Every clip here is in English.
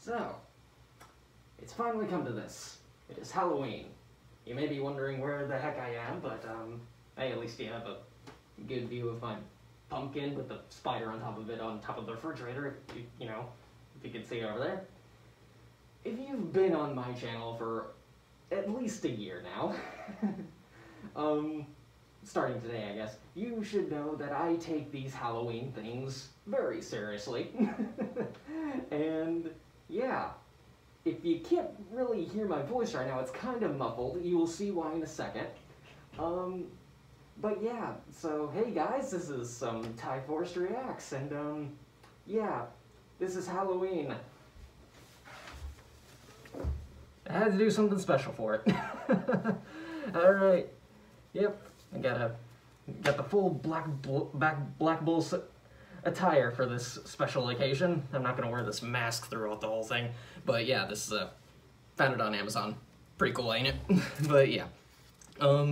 So, it's finally come to this. It is Halloween. You may be wondering where the heck I am, but hey, at least you have a good view of my pumpkin with the spider on top of it on top of the refrigerator, if you can see it over there. If you've been on my channel for at least a year now, starting today, I guess, you should know that I take these Halloween things very seriously. And yeah, if you can't really hear my voice right now, it's kind of muffled. You will see why in a second. But yeah, so hey guys, this is Ty Forrest Reacts, and yeah, this is Halloween. I had to do something special for it. Alright, yep, I got the full Black Bull attire for this special occasion. I'm not gonna wear this mask throughout the whole thing, but yeah, this is found it on Amazon. Pretty cool, ain't it? But yeah, oh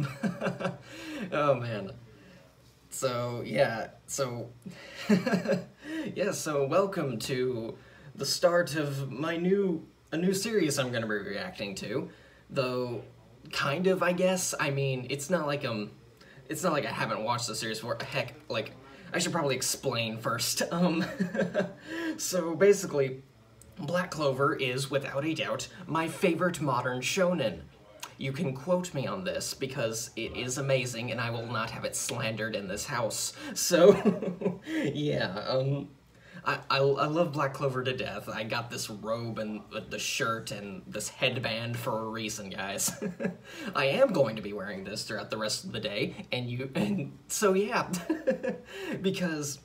man. So yeah, so yeah, so welcome to the start of a new series I'm gonna be reacting to, though kind of, I guess. I mean, it's not like I haven't watched the series before. Heck, like, I should probably explain first. So basically, Black Clover is, without a doubt, my favorite modern shonen. You can quote me on this, because it is amazing, and I will not have it slandered in this house. So, yeah, I love Black Clover to death. I got this robe and the shirt and this headband for a reason, guys. I am going to be wearing this throughout the rest of the day, and so yeah, because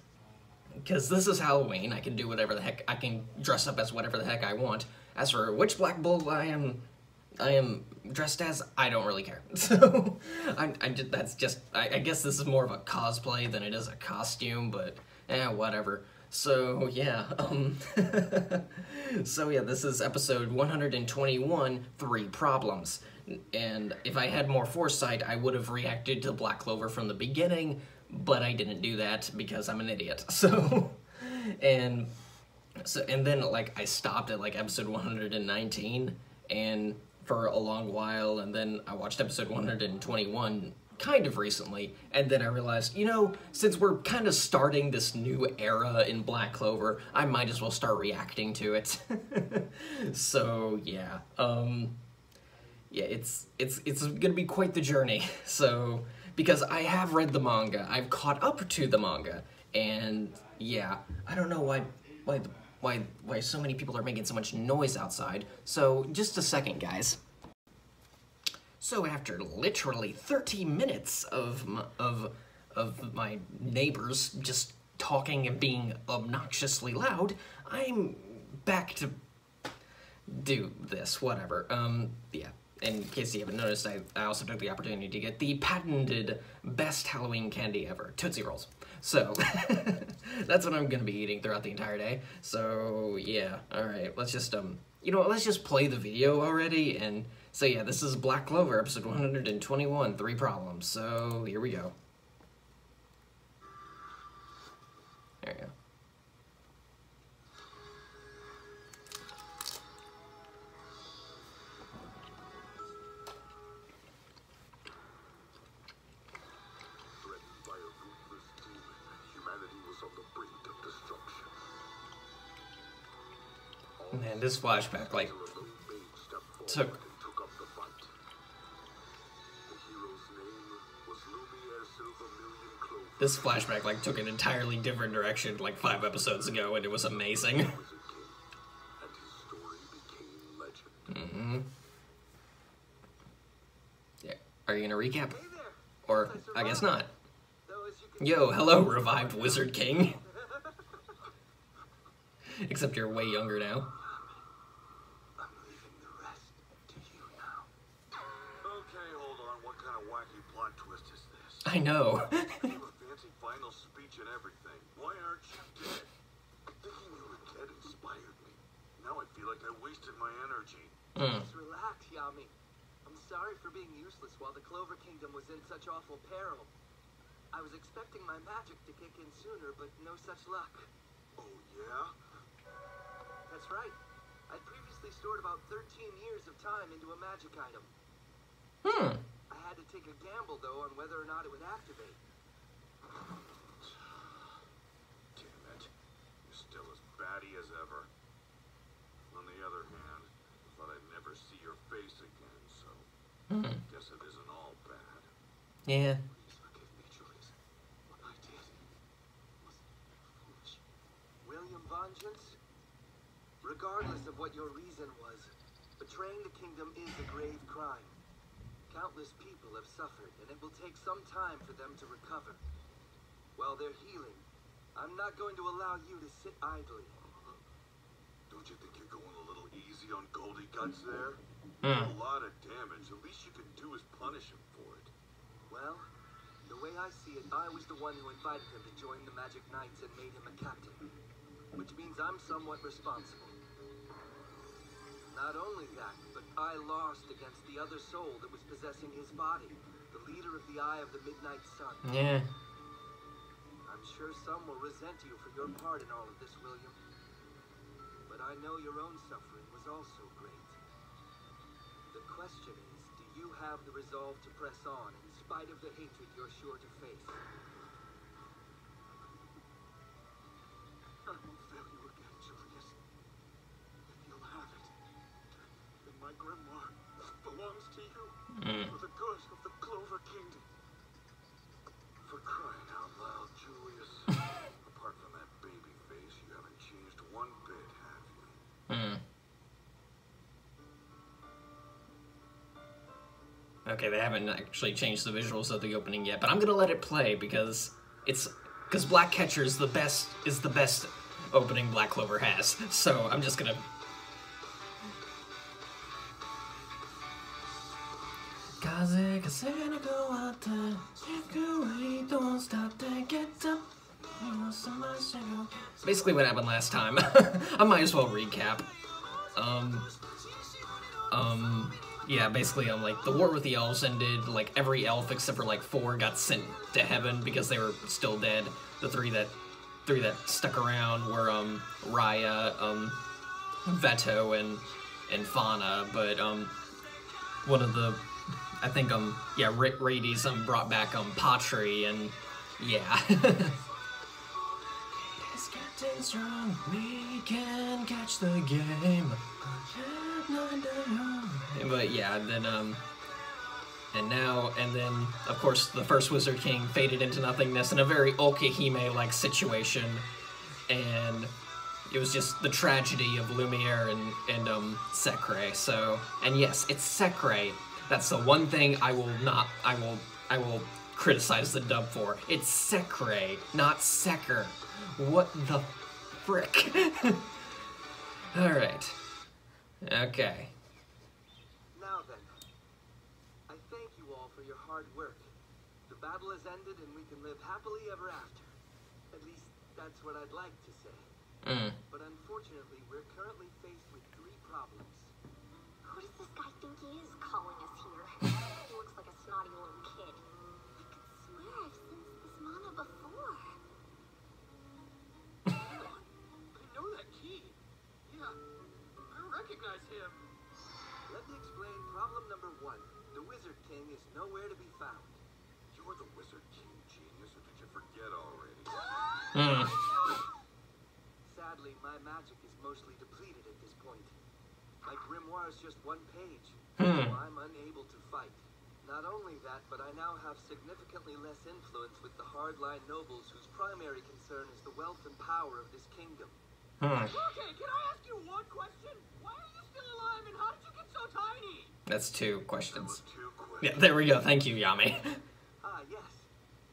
this is Halloween. I can do whatever the heck. I can dress up as whatever the heck I want. As for which Black Bull I am dressed as, I don't really care. So I guess this is more of a cosplay than it is a costume, but whatever. So yeah, so yeah, this is episode 121, 3 Problems. And if I had more foresight, I would have reacted to Black Clover from the beginning, but I didn't do that because I'm an idiot. So, and then, like, I stopped at, like, episode 119, and for a long while, and then I watched episode 121 kind of recently, and then I realized, since we're kind of starting this new era in Black Clover, I might as well start reacting to it. So yeah, yeah, it's gonna be quite the journey. So, because I have read the manga, I've caught up to the manga, and yeah, I don't know why so many people are making so much noise outside. So just a second, guys. So after literally 30 minutes of my neighbors just talking and being obnoxiously loud, I'm back to do this, whatever. Yeah, in case you haven't noticed, I also took the opportunity to get the patented best Halloween candy ever, Tootsie Rolls. So, that's what I'm gonna be eating throughout the entire day. So, yeah, alright, let's just, let's just play the video already, and so yeah, this is Black Clover, episode 121, 3 Problems. So, here we go. There we go. Man, this flashback, like, took... This flashback, like, took an entirely different direction, like, 5 episodes ago, and it was amazing. Yeah, are you gonna recap? Or, I guess not. Yo, hello, revived Wizard King. Except you're way younger now. I'm leaving the rest to you now. Okay, hold on. What kind of wacky plot twist is this? I know. You have a fancy final speech and everything. Why aren't you dead? Thinking you were dead inspired me. Now I feel like I wasted my energy. Just relax, Yami. I'm sorry for being useless while the Clover Kingdom was in such awful peril. I was expecting my magic to kick in sooner, but no such luck. Oh, yeah? That's right. I accidentally stored about 13 years of time into a magic item. I had to take a gamble, though, on whether or not it would activate. Damn it. You're still as batty as ever. On the other hand, I thought I'd never see your face again, so guess it isn't all bad. Yeah. Please forgive me, Julius. What I did was foolish. William Vengeance? Regardless of what your reason was, betraying the kingdom is a grave crime. Countless people have suffered, and it will take some time for them to recover. While they're healing, I'm not going to allow you to sit idly. Don't you think you're going a little easy on Goldie Guts there? A lot of damage. The least you can do is punish him for it. Well, the way I see it, I was the one who invited him to join the Magic Knights and made him a captain. Which means I'm somewhat responsible. Not only that, but I lost against the other soul that was possessing his body, the leader of the Eye of the Midnight Sun. Yeah. I'm sure some will resent you for your part in all of this, William. But I know your own suffering was also great. The question is, do you have the resolve to press on in spite of the hatred you're sure to face? I won't fail you again, Julius. If you'll have it, then my grimoire belongs to you for the good of the Clover Kingdom. For crying out loud, Julius. Apart from that baby face, you haven't changed one bit, have you? Okay, they haven't actually changed the visuals of the opening yet, but I'm gonna let it play because Black Catcher is the best opening Black Clover has. So I'm just gonna. Basically what happened last time. I might as well recap. Yeah, basically, like, the war with the elves ended, like, every elf except for, like, 4 got sent to heaven because they were still dead. The three that stuck around were, Raya, Veto, and Fauna, but, one of the, I think, yeah, Rades, brought back, Patri, and, yeah. It's getting strong, we can catch the game. But yeah, then and then of course the first Wizard King faded into nothingness in a very Okihime-like situation, and it was just the tragedy of Lumiere and Sekre. So, and yes, it's Sekre. That's the one thing I will criticize the dub for. It's Sekre, not Seker. What the frick? All right. Okay. Now then, I thank you all for your hard work. The battle has ended and we can live happily ever after. At least, that's what I'd like to say. But unfortunately, we're currently faced with 3 problems. Who does this guy think he is calling us here? He looks like a snotty little kid. I could swear I've sensed this mana before. I know that key. Yeah. I recognize him. Let me explain problem number 1. The Wizard King is nowhere to be found. You're the Wizard King, genius, or did you forget already? Sadly, my magic is mostly depleted at this point. My grimoire is just 1 page, so I'm unable to fight. Not only that, but I now have significantly less influence with the hardline nobles whose primary concern is the wealth and power of this kingdom. Okay, can I ask you one question? Why are you still alive and how did you get so tiny? That's 2 questions. That was 2 questions. Yeah, there we go. Thank you, Yami. Ah, yes.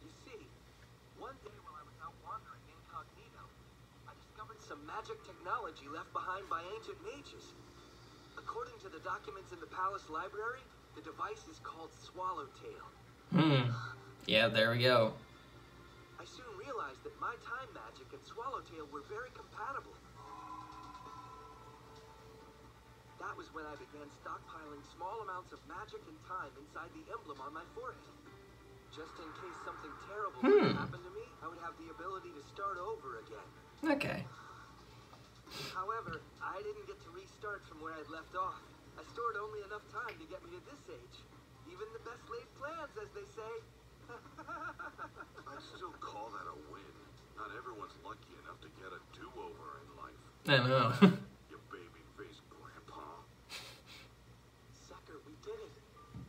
You see, one day while I was out wandering incognito, I discovered some magic technology left behind by ancient mages. According to the documents in the palace library, the device is called Swallowtail. Yeah, there we go. I soon realized that my time magic and Swallowtail were very compatible. That was when I began stockpiling small amounts of magic and time inside the emblem on my forehead. Just in case something terrible happened to me, I would have the ability to start over again. Okay. However, However, I didn't get to restart from where I'd left off. I stored only enough time to get me to this age. Even the best laid plans, as they say. I'd still call that a win. Not everyone's lucky enough to get a do-over in life. I know. You baby-faced grandpa. Sucker, we did it.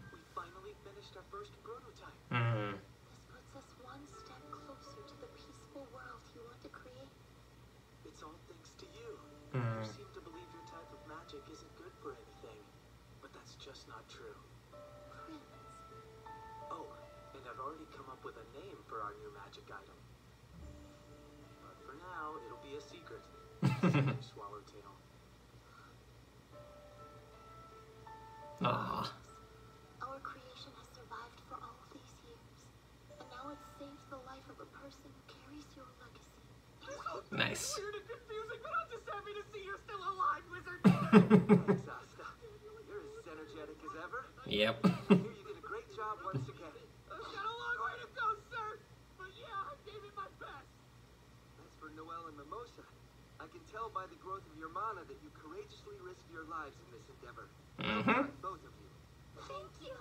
We finally finished our first prototype. This puts us one step closer to the peaceful world you want to create. It's all thanks to you. You seem to believe your type of magic isn't good for anything. But that's just not true. Prince. Oh, and I've already come up with a name for our new magic item. But for now, it'll be a secret. Swallowtail. Aww. Our creation has survived for all these years. And now it's saved the life of a person who carries your legacy. Nice. Weird and confusing, but I'm just happy to see you're still alive, wizard. Thanks, Asta. You're as energetic as ever. Yep. I hear you did a great job once again. I've got a long way to go, sir. But yeah, I gave it my best. As for Noelle and Mimosa, I can tell by the growth of your mana that you courageously risked your lives in this endeavor. Well done, both of you. Thank you.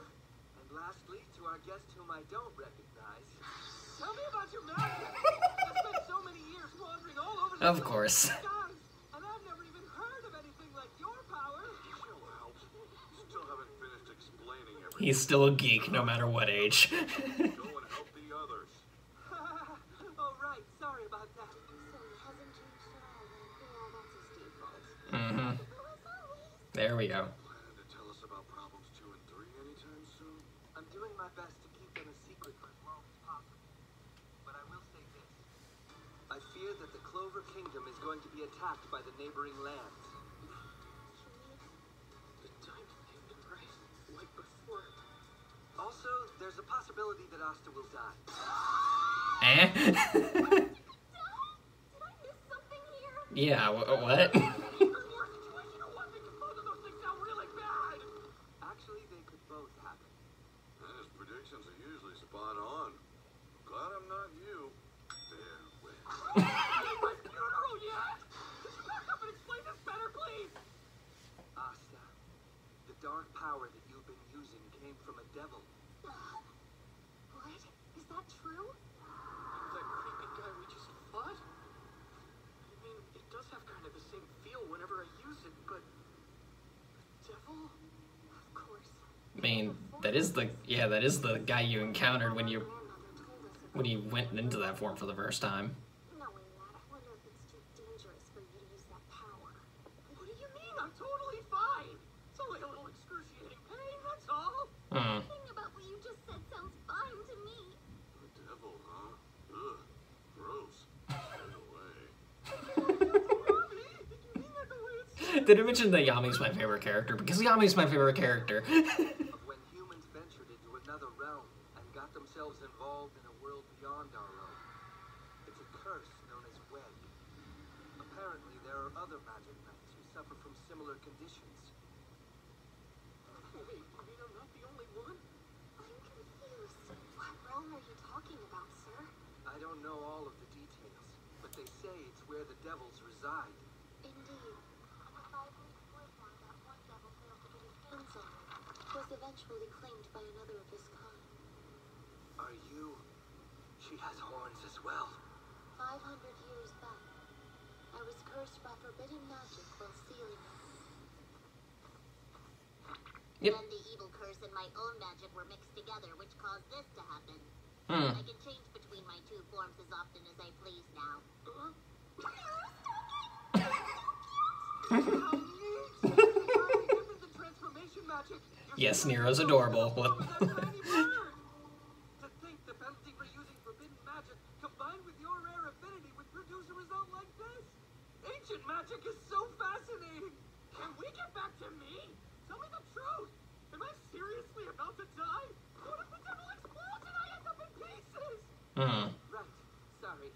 And lastly, to our guest whom I don't recognize. Tell me about your magic. I've spent so many years wandering all over the Of course. skies, and I've never even heard of anything like your power. Chill out. Still haven't finished explaining everything. He's still a geek, no matter what age. Go and help the others. Oh, right. Sorry about that. So he hasn't changed at all then. Yeah, that's his default. There we go. Plan to tell us about problems 2 and 3 anytime soon? I'm doing my best to keep them a secret for as long as possible. But I will say this. I fear that the Clover Kingdom is going to be attacked by the neighboring lands. The time thing, right? Like before. Also, there's a possibility that Asta will die. Eh? Did I miss something here? Yeah, what? Even more situation or one thing, both of those things sound really bad. Actually, they could both happen. His predictions are usually spot on. Glad I'm not you. There, well. My funeral yet? Could you back up and explain this better, please? Asta, the dark power that you've been using came from a devil. What? Is that true? That creepy guy we just fought? I mean, it does have kind of the same feel whenever I use it, but... Devil? Of course. I mean, that is the guy you encountered when you went into that form for the first time. Knowing that, I wonder if it's too dangerous for you to use that power. What do you mean? I'm totally fine. It's only a little excruciating pain, that's all. Nothing about what you just said sounds fine to me. The devil, huh? Ugh. Gross. Stay away. You mean that the way it's... Did I mention that Yami's my favorite character? Because Yami's my favorite character. Of when humans ventured into another realm and got themselves involved in a world beyond our own. It's a curse known as Weg. Apparently, there are other magic knights who suffer from similar conditions. Wait, you mean I'm not the only one? I'm confused. What realm are you talking about, sir? I don't know all of the details, but they say it's where the devils reside. Indeed. The 5 weeks word now that one devil failed to get his hands on it. Was eventually claimed by another of his kind. Are you... She has horns as well. 500 years back, I was cursed by forbidden magic while stealing it. Yep. Then the evil curse and my own magic were mixed together, which caused this to happen. I can change between my two forms as often as I please now. Different than transformation magic. Yes, Nero's adorable. To think the penalty for using forbidden magic combined with your rare affinity would produce a result like this. Ancient magic is so fascinating. Can we get back to me? Tell me the truth. Am I seriously about to die? What if the devil explodes and I end up in pieces? Right. Sorry.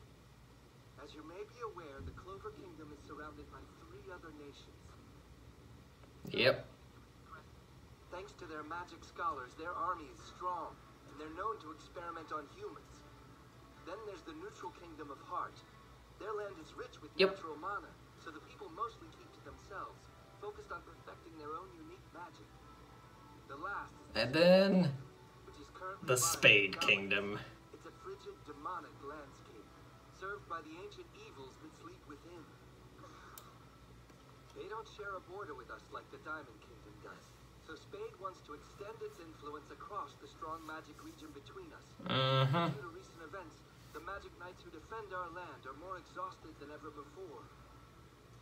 As you may be aware, the Clover Kingdom is surrounded by 3 other nations. Yep. Thanks to their magic scholars, their army is strong, and they're known to experiment on humans. Then there's the neutral kingdom of Heart. Their land is rich with Yep. natural mana, so the people most mostly keep to themselves, focused on perfecting their own unique magic. The last is And then which is currently the vying Spade for Kingdom. dominance. It's a frigid, demonic landscape, served by the ancient evils that sleep within. They don't share a border with us like the Diamond Kingdom does. So Spade wants to extend its influence across the strong magic region between us. Due to recent events, the magic knights who defend our land are more exhausted than ever before.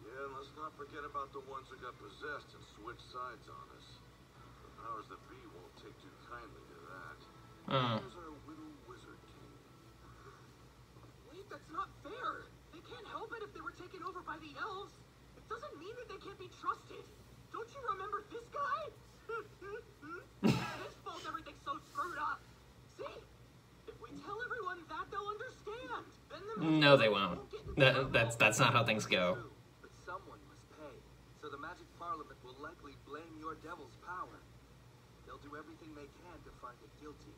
Yeah, and let's not forget about the ones who got possessed and switched sides on us. The powers that be won't take too kindly to that. Here's our little wizard king. Wait, that's not fair. They can't help it if they were taken over by the elves. It doesn't mean that they can't be trusted. Don't you remember this guy? His fault everything's so screwed up. See? If we tell everyone that, they'll understand. Then the No, they won't. That's not how things go. But someone must pay. So the Magic Parliament will likely blame your devil's power. They'll do everything they can to find it guilty.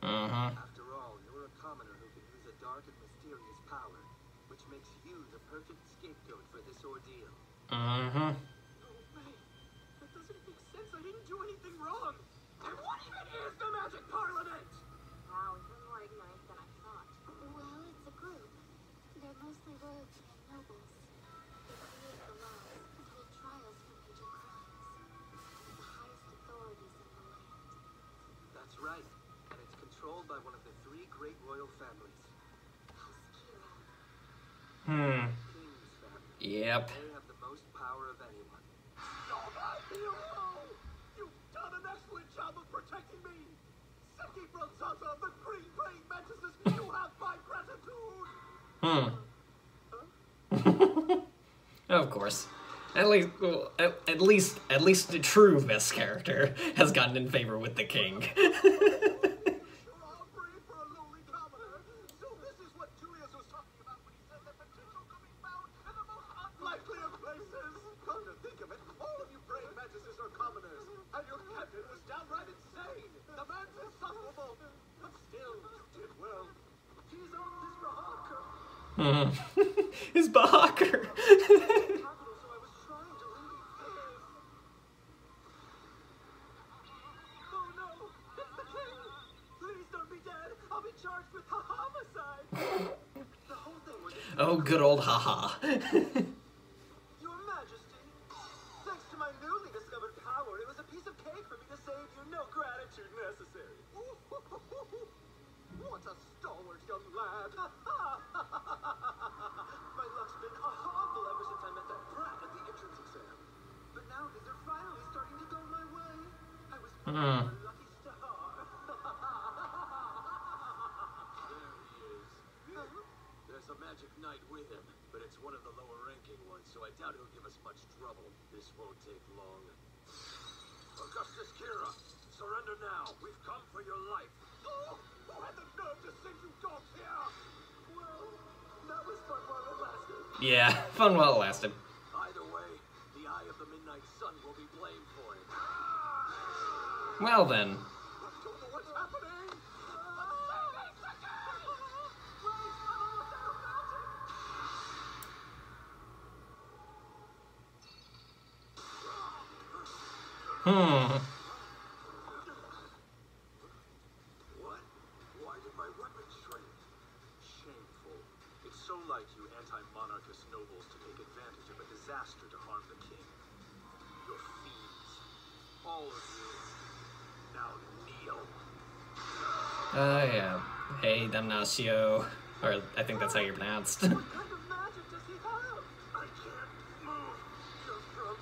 After all, you're a commoner who can use a dark and mysterious power, which makes you the perfect scapegoat for this ordeal. No way. That doesn't make sense. I didn't do anything wrong. And what even is the Magic Parliament? Wow, you're more ignorant than I thought. Well, it's a group. They're mostly royalty and nobles. They create the laws and hold trials for major crimes. The highest authorities in the land. That's right. And it's controlled by one of the three great royal families. House Kira. King's family. Yep. They have the most power of anyone. You're my hero! You've done an excellent job of protecting me! Seki Bronzaza of the Green Praying Mantises, you have my gratitude! Of course. At least, well, at least the true best character has gotten in favor with the king. You're all brave for a lowly commoner. So this is what Julius was talking about when he said that potential could be found in the most unlikely of places. Come to think of it, all of you brave mantises are commoners, and your captain was downright insane. The man's insufferable, but still, you did well. He's on this Bahaka. His Bahakar. Capital, so I was trying to leave. Oh no, it's the king! Please don't be dead. I'll be charged with homicide. The whole thing was. Oh, good old haha. Your Majesty, thanks to my newly discovered power, it was a piece of cake for me to save you. No gratitude necessary. What a stalwart young lad. My luck's been horrible ever since I met that brat at the entrance exam. But now things are finally starting to go my way. I was born a lucky star. There he is. There's a magic knight with him, but it's one of the lower ranking ones, so I doubt he'll give us much trouble. This won't take long. Augustus Kira, surrender now. We've come for your life. Oh, who had the nerve to send you dogs here? Well, that was fun while it lasted. Yeah, fun while it lasted. Either way, the Eye of the Midnight Sun will be blamed for it. Well then. I don't know what's happening. What? Why did my weapon shrink? Shameful. It's so like you anti-monarchist nobles to take advantage of a disaster to harm the king. You're fiends. All of you. Now kneel. Yeah. Hey, Damnatio. Or I think that's how you're pronounced. What kind of magic does he have? I can't move. You're from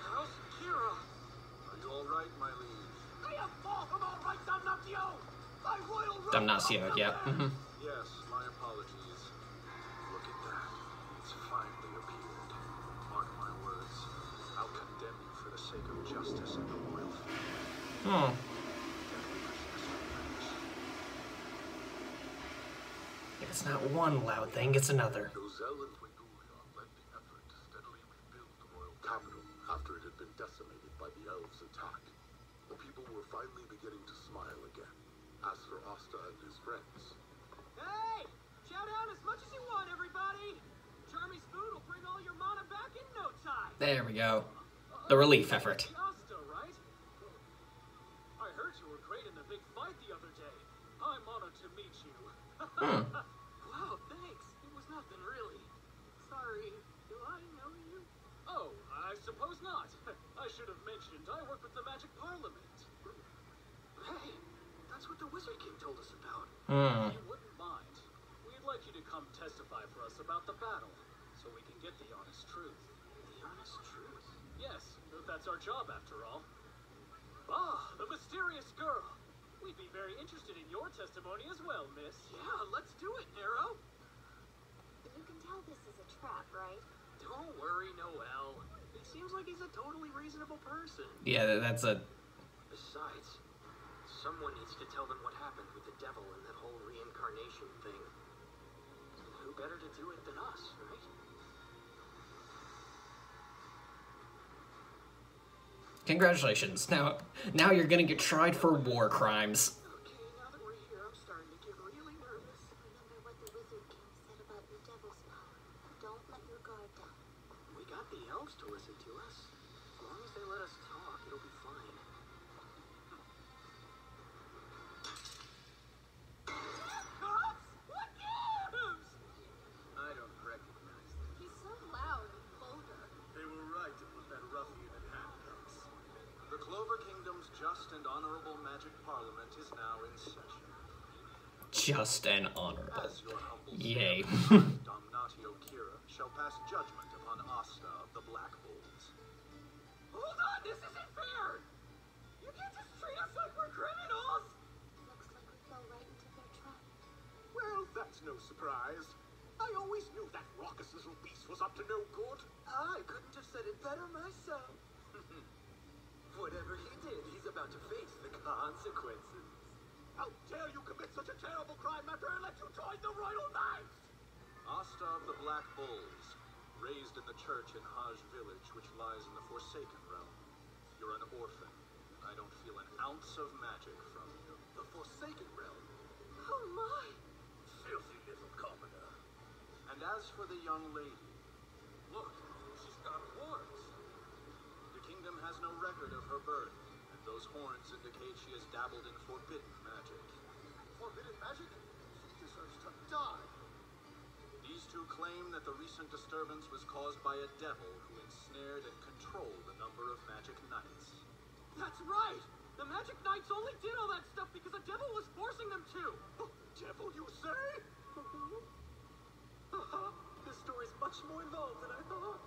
House Kira. Are you all right, my liege? I am far from all right, Damnatio! My royal robe Damnatio, of yep. command. Yes, my apologies. Look at that. It's finally appeared. Mark my words. I'll condemn you for the sake of justice and the royal family. If it's not one loud thing, it's another. Dozel and Twengulia led the effort to steadily rebuild the royal capital after it had been decimated by the elves' attack. The people were finally beginning to smile again. As for Asta and his friends, Hey! Shout out as much as you want, everybody! Charmy's food will bring all your mana back in There we go. The relief effort. Asta, right? I heard you were great in the big fight the other day. I'm honored to meet you. Wow, thanks. It was nothing really. Sorry, do I know you? Oh, I suppose not. I should have mentioned I work with the Magic Parliament. Hey, that's what the Wizard King told us about. If you wouldn't mind, we'd like you to come testify for us about the battle, so we can get the honest truth. The honest truth? Yes, that's our job after all. Ah, the mysterious girl. We'd be very interested in your testimony as well, miss. Yeah, let's do it, Nero. You can tell this is a trap, right? Don't worry, Noel. It seems like he's a totally reasonable person. Yeah, that's a... Besides, someone needs to tell them what happened with the devil and that whole reincarnation thing. And who better to do it than us, right? Congratulations. Now you're gonna get tried for war crimes. Okay, now that we're here, I'm starting to get really nervous. Remember what the Wizard King said about your devil's power. Don't let your guard down. We got the elves to listen to us. As long as they let us talk, it'll be fine. Cops? What gives? I don't recognize them. He's so loud and vulgar. They were right to put that ruffian in handcuffs. The Clover Kingdom's just and honorable magic parliament is now in session. Just and honorable. As your humble Yay. servant, Domnatio Kira shall pass judgment upon Asta of the Black Bulls. Hold on, this isn't fair! You can't just treat us like we're criminals! Looks like we fell right into their trap. Well, that's no surprise. I always knew that raucous little beast was up to no good. I couldn't have said it better myself. Whatever he did, he's about to face the consequences. How dare you commit such a terrible crime after I let you join the Royal Knights? Asta of the Black Bulls, raised in the church in Hajj village, which lies in the Forsaken Realm. You're an orphan. I don't feel an ounce of magic from you. The Forsaken Realm? Oh my! Filthy little commoner. And as for the young lady, Look, she's got horns. the kingdom has no record of her birth, and those horns indicate she has dabbled in forbidden magic. Forbidden magic? She deserves to die. These two claim that the recent disturbance was caused by a devil who ensnared and controlled a number of magic knights. That's right! The Magic Knights only did all that stuff because the devil was forcing them to! Devil, you say? This story's much more involved than I thought.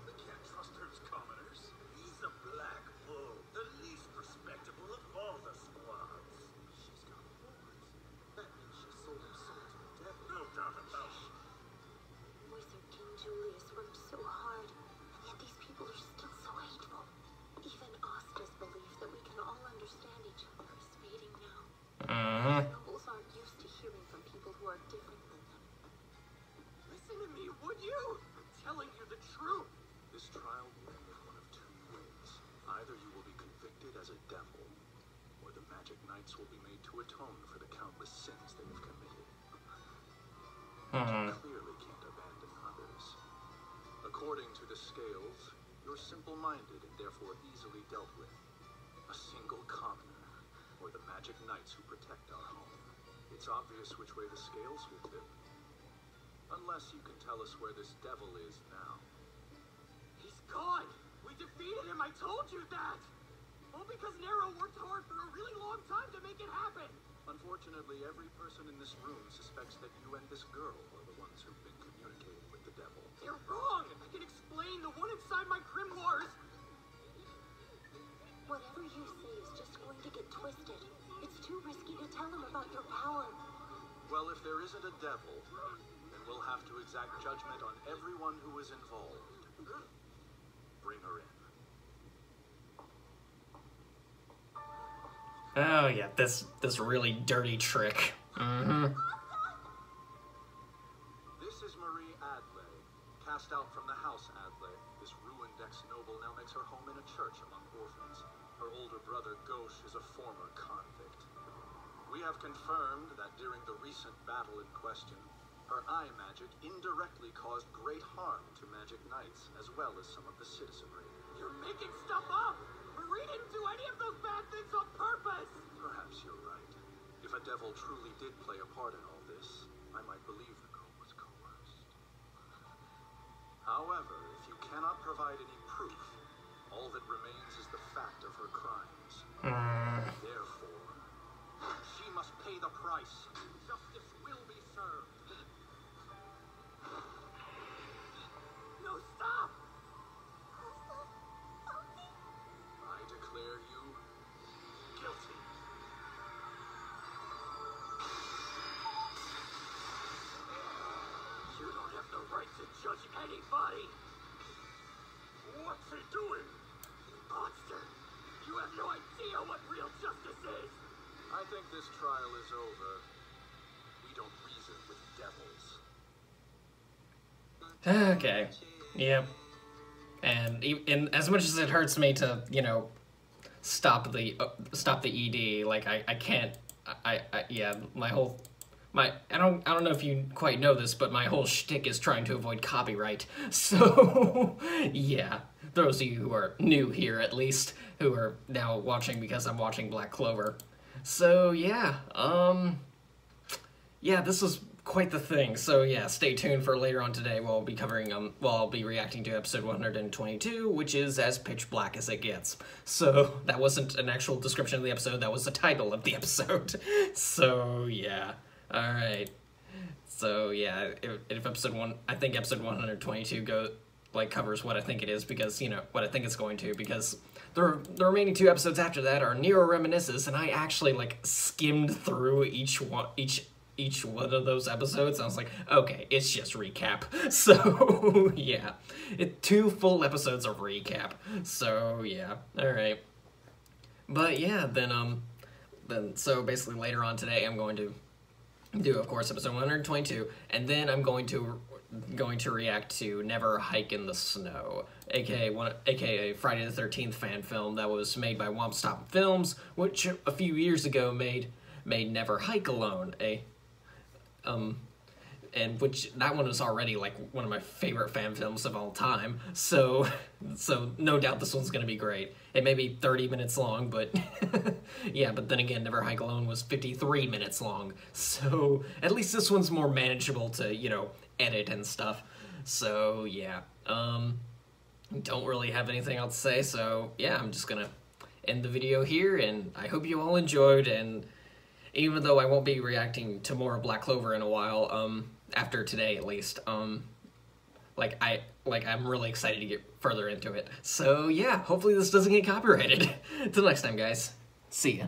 We can't trust her as commoners. He's a Black Bull, the least respectable of all the squads. She's got horns. That means she sold her soul to the devil. No doubt about it. Wizard King Julius worked so hard, and yet these people are still so hateful. Even Asta's belief that we can all understand each other is fading now. Nobles aren't used to hearing from people who are different than them. Listen to me, would you? I'm telling you the truth! This trial will end in one of two ways. Either you will be convicted as a devil, or the magic knights will be made to atone for the countless sins they have committed. You clearly can't abandon others. According to the scales, you're simple-minded and therefore easily dealt with. A single commoner, or the magic knights who protect our home. It's obvious which way the scales will tip. Unless you can tell us where this devil is now. He's gone! We defeated him, I told you that! All because Nero worked hard for a really long time to make it happen! Unfortunately, every person in this room suspects that you and this girl are the ones who've been communicating with the devil. They're wrong! I can explain the one inside my grimoires! Whatever you say is just going to get twisted. It's too risky to tell him about your power. Well, if there isn't a devil, then we'll have to exact judgment on everyone who is involved. Bring her in. Oh yeah, this really dirty trick. This is Marie Adley, cast out from the House Adley. This ruined ex-noble now makes her home in a church among orphans. Her older brother, Gauche, is a former convict. We have confirmed that during the recent battle in question, Her eye magic indirectly caused great harm to magic knights, as well as some of the citizenry. You're making stuff up! Marie didn't do any of those bad things on purpose! Perhaps you're right. If a devil truly did play a part in all this, I might believe the girl was coerced. However, if you cannot provide any proof, all that remains is the fact of her crimes. Therefore, she must pay the price. Justice will be served. No, stop! I declare you guilty. You don't have the right to judge anybody! What's he doing? You monster! You have no idea what real justice is! I think this trial is over. We don't reason with devils. Okay. Yep. And as much as it hurts me to, you know, stop the ED, like I can't. Yeah, I don't know if you quite know this, but my whole shtick is trying to avoid copyright. So yeah, those of you who are new here, at least, who are now watching because I'm watching Black Clover. So yeah, yeah, this was quite the thing. So yeah, stay tuned for later on today. We'll be covering I'll be reacting to episode 122, which is as pitch black as it gets. So that wasn't an actual description of the episode, that was the title of the episode. So yeah. Alright. So yeah, if episode 122 covers what I think it is, because, you know, what I think it's going to, because the remaining 2 episodes after that are Nero Reminisces, and I actually, like, skimmed through each one of those episodes, and I was like, okay, it's just recap. So, yeah. 2 full episodes of recap. So, yeah. Alright. But, yeah, then, so basically later on today, I'm going to do, of course, episode 122, and then I'm going to react to Never Hike in the Snow, aka Friday the 13th fan film that was made by Womp Stop Films, which a few years ago made Never Hike Alone, and which that one was already like one of my favorite fan films of all time. So no doubt this one's gonna be great. It may be 30 minutes long, but yeah, but then again, Never Hike Alone was 53 minutes long. So at least this one's more manageable to, you know, edit and stuff. So yeah, don't really have anything else to say. So yeah, I'm just gonna end the video here, and I hope you all enjoyed. And even though I won't be reacting to more Black Clover in a while, after today at least, I'm really excited to get further into it. So yeah, hopefully this doesn't get copyrighted. Till next time, guys. See ya.